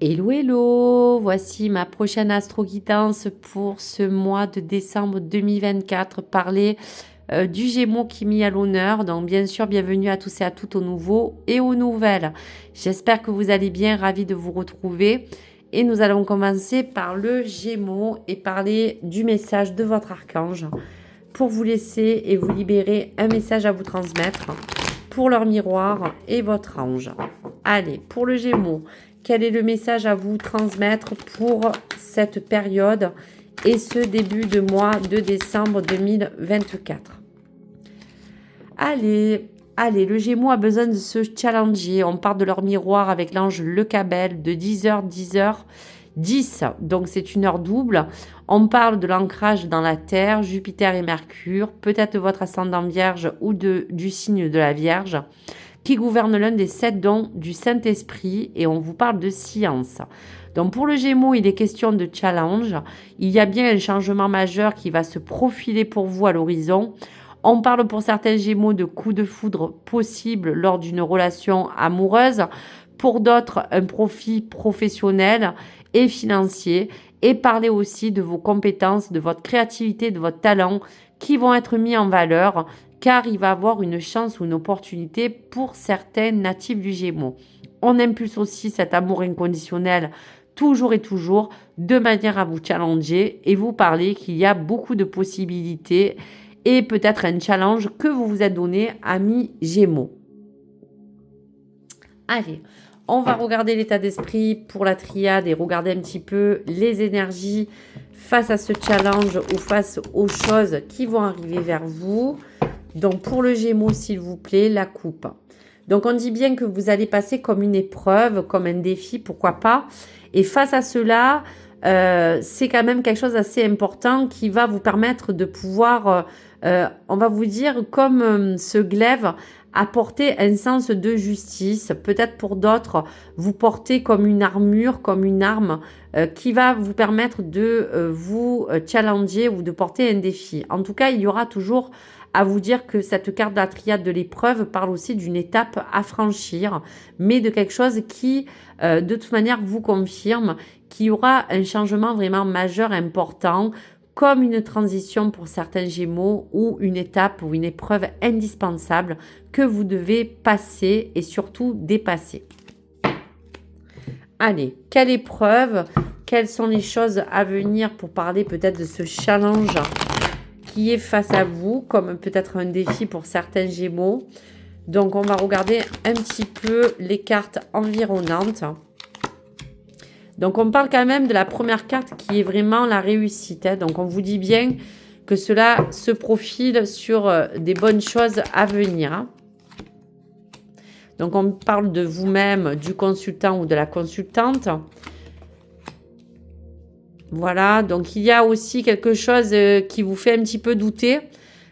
Hello, hello! Voici ma prochaine astro-guidance pour ce mois de décembre 2024. Parler du Gémeaux qui m'y a l'honneur. Donc, bien sûr, bienvenue à tous et à toutes aux nouveaux et aux nouvelles. J'espère que vous allez bien, ravi de vous retrouver. Et nous allons commencer par le Gémeaux et parler du message de votre archange pour vous laisser et vous libérer un message à vous transmettre pour leur miroir et votre ange. Allez, pour le Gémeaux, quel est le message à vous transmettre pour cette période et ce début de mois de décembre 2024? Allez, le Gémeaux a besoin de se challenger. On part de leur miroir avec l'ange Le Cabel de 10h, 10h10. Donc c'est une heure double. On parle de l'ancrage dans la Terre, Jupiter et Mercure, peut-être votre ascendant Vierge ou du signe de la Vierge, qui gouverne l'un des 7 dons du Saint-Esprit, et on vous parle de science. Donc pour le Gémeaux, il est question de challenge. Il y a bien un changement majeur qui va se profiler pour vous à l'horizon. On parle pour certains Gémeaux de coups de foudre possibles lors d'une relation amoureuse. Pour d'autres, un profit professionnel et financier. Et parler aussi de vos compétences, de votre créativité, de votre talent qui vont être mis en valeur, car il va avoir une chance ou une opportunité pour certains natifs du Gémeaux. On impulse aussi cet amour inconditionnel toujours et toujours, de manière à vous challenger et vous parler qu'il y a beaucoup de possibilités et peut-être un challenge que vous vous êtes donné, amis Gémeaux. Allez, on va regarder l'état d'esprit pour la triade et regarder un petit peu les énergies face à ce challenge ou face aux choses qui vont arriver vers vous. Donc pour le Gémeaux, s'il vous plaît, la coupe. Donc on dit bien que vous allez passer comme une épreuve, comme un défi, pourquoi pas. Et face à cela, c'est quand même quelque chose d'assez important qui va vous permettre de pouvoir, on va vous dire, comme ce glaive, apporter un sens de justice. Peut-être pour d'autres, vous portez comme une armure, comme une arme qui va vous permettre de vous challenger ou de porter un défi. En tout cas, il y aura toujours à vous dire que cette carte de la triade de l'épreuve parle aussi d'une étape à franchir, mais de quelque chose qui, de toute manière, vous confirme qu'il y aura un changement vraiment majeur, important, comme une transition pour certains Gémeaux ou une étape ou une épreuve indispensable que vous devez passer et surtout dépasser. Allez, quelle épreuve? Quelles sont les choses à venir pour parler peut-être de ce challenge qui est face à vous, comme peut-être un défi pour certains Gémeaux. Donc, on va regarder un petit peu les cartes environnantes. Donc, on parle quand même de la première carte qui est vraiment la réussite. Donc, on vous dit bien que cela se profile sur des bonnes choses à venir. Donc, on parle de vous-même, du consultant ou de la consultante. Voilà, donc il y a aussi quelque chose qui vous fait un petit peu douter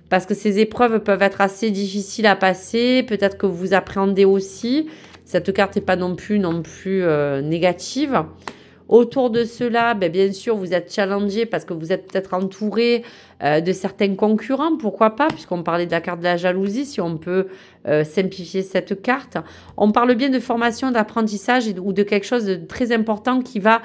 parce que ces épreuves peuvent être assez difficiles à passer. Peut-être que vous appréhendez aussi. Cette carte n'est pas non plus négative. Autour de cela, bien sûr, vous êtes challengé parce que vous êtes peut-être entouré de certains concurrents, pourquoi pas, puisqu'on parlait de la carte de la jalousie, si on peut simplifier cette carte. On parle bien de formation, d'apprentissage ou de quelque chose de très important qui va,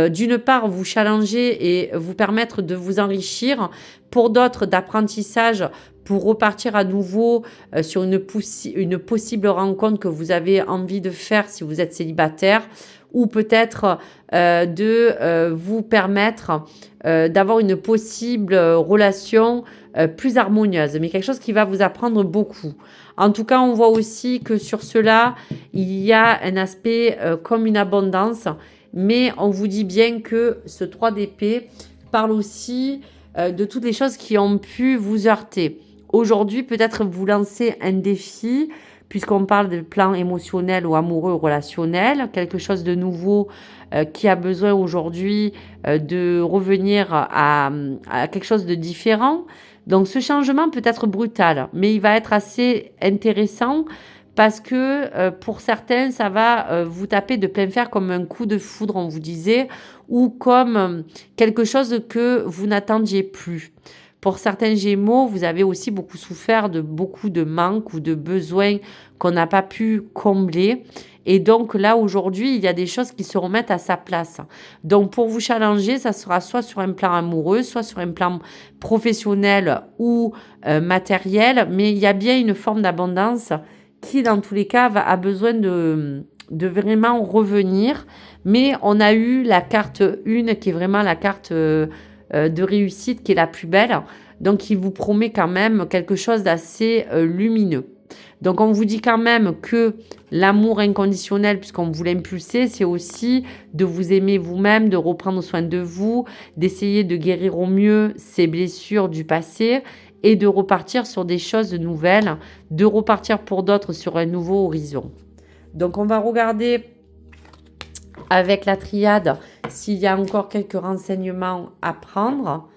d'une part, vous challenger et vous permettre de vous enrichir. Pour d'autres, d'apprentissage pour repartir à nouveau sur une possible rencontre que vous avez envie de faire si vous êtes célibataire, ou peut-être de vous permettre d'avoir une possible relation plus harmonieuse, mais quelque chose qui va vous apprendre beaucoup. En tout cas, on voit aussi que sur cela, il y a un aspect comme une abondance, mais on vous dit bien que ce 3 d'épée parle aussi de toutes les choses qui ont pu vous heurter. Aujourd'hui, peut-être vous lancez un défi, puisqu'on parle de plan émotionnel ou amoureux ou relationnel, quelque chose de nouveau qui a besoin aujourd'hui de revenir à quelque chose de différent. Donc ce changement peut être brutal, mais il va être assez intéressant parce que pour certains, ça va vous taper de plein fer comme un coup de foudre, on vous disait, ou comme quelque chose que vous n'attendiez plus. Pour certains Gémeaux, vous avez aussi beaucoup souffert de beaucoup de manques ou de besoins qu'on n'a pas pu combler. Et donc là, aujourd'hui, il y a des choses qui se remettent à sa place. Donc pour vous challenger, ça sera soit sur un plan amoureux, soit sur un plan professionnel ou matériel. Mais il y a bien une forme d'abondance qui, dans tous les cas, a besoin de vraiment revenir. Mais on a eu la carte 1 qui est vraiment la carte de réussite, qui est la plus belle. Donc, il vous promet quand même quelque chose d'assez lumineux. Donc, on vous dit quand même que l'amour inconditionnel, puisqu'on vous l'impulse, c'est aussi de vous aimer vous-même, de reprendre soin de vous, d'essayer de guérir au mieux ces blessures du passé et de repartir sur des choses nouvelles, de repartir pour d'autres sur un nouveau horizon. Donc, on va regarder avec la triade s'il y a encore quelques renseignements à prendre.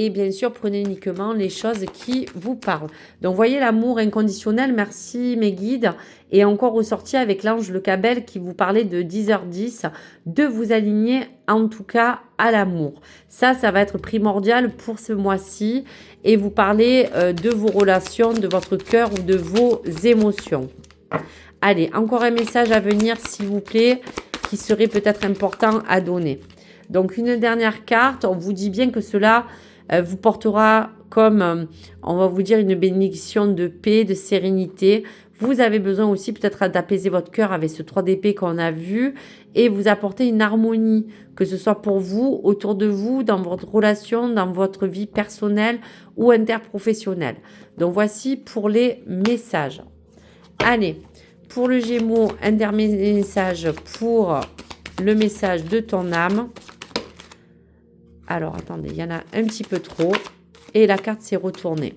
Et bien sûr, prenez uniquement les choses qui vous parlent. Donc, voyez l'amour inconditionnel. Merci mes guides. Et encore ressorti avec l'ange Le Cabel qui vous parlait de 10h10, de vous aligner en tout cas à l'amour. Ça va être primordial pour ce mois-ci. Et vous parlez de vos relations, de votre cœur ou de vos émotions. Allez, encore un message à venir, s'il vous plaît, qui serait peut-être important à donner. Donc, une dernière carte. On vous dit bien que cela vous portera comme, on va vous dire, une bénédiction de paix, de sérénité. Vous avez besoin aussi peut-être d'apaiser votre cœur avec ce 3 d'épée qu'on a vu et vous apporter une harmonie, que ce soit pour vous, autour de vous, dans votre relation, dans votre vie personnelle ou interprofessionnelle. Donc, voici pour les messages. Allez, pour le Gémeaux, un dernier message pour le message de ton âme. Alors, attendez, il y en a un petit peu trop. Et la carte s'est retournée.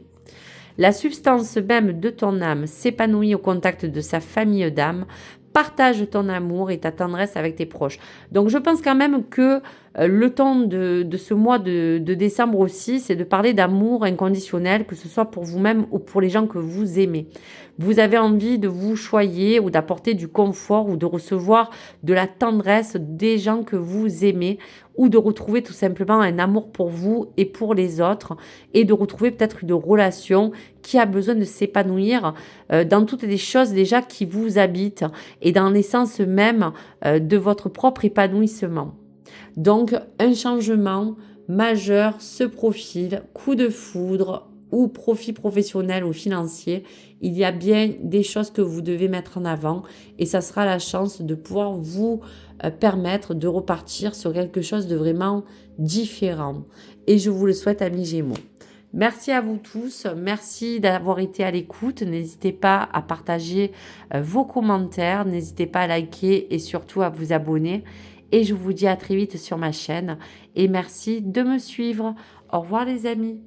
La substance même de ton âme s'épanouit au contact de sa famille d'âme. Partage ton amour et ta tendresse avec tes proches. Donc, je pense quand même que le temps de ce mois de décembre aussi, c'est de parler d'amour inconditionnel, que ce soit pour vous-même ou pour les gens que vous aimez. Vous avez envie de vous choyer ou d'apporter du confort ou de recevoir de la tendresse des gens que vous aimez ou de retrouver tout simplement un amour pour vous et pour les autres et de retrouver peut-être une relation qui a besoin de s'épanouir dans toutes les choses déjà qui vous habitent et dans l'essence même de votre propre épanouissement. Donc, un changement majeur se profile, coup de foudre ou profit professionnel ou financier. Il y a bien des choses que vous devez mettre en avant et ça sera la chance de pouvoir vous permettre de repartir sur quelque chose de vraiment différent. Et je vous le souhaite, amis Gémeaux. Merci à vous tous, merci d'avoir été à l'écoute. N'hésitez pas à partager vos commentaires, n'hésitez pas à liker et surtout à vous abonner. Et je vous dis à très vite sur ma chaîne et merci de me suivre. Au revoir les amis.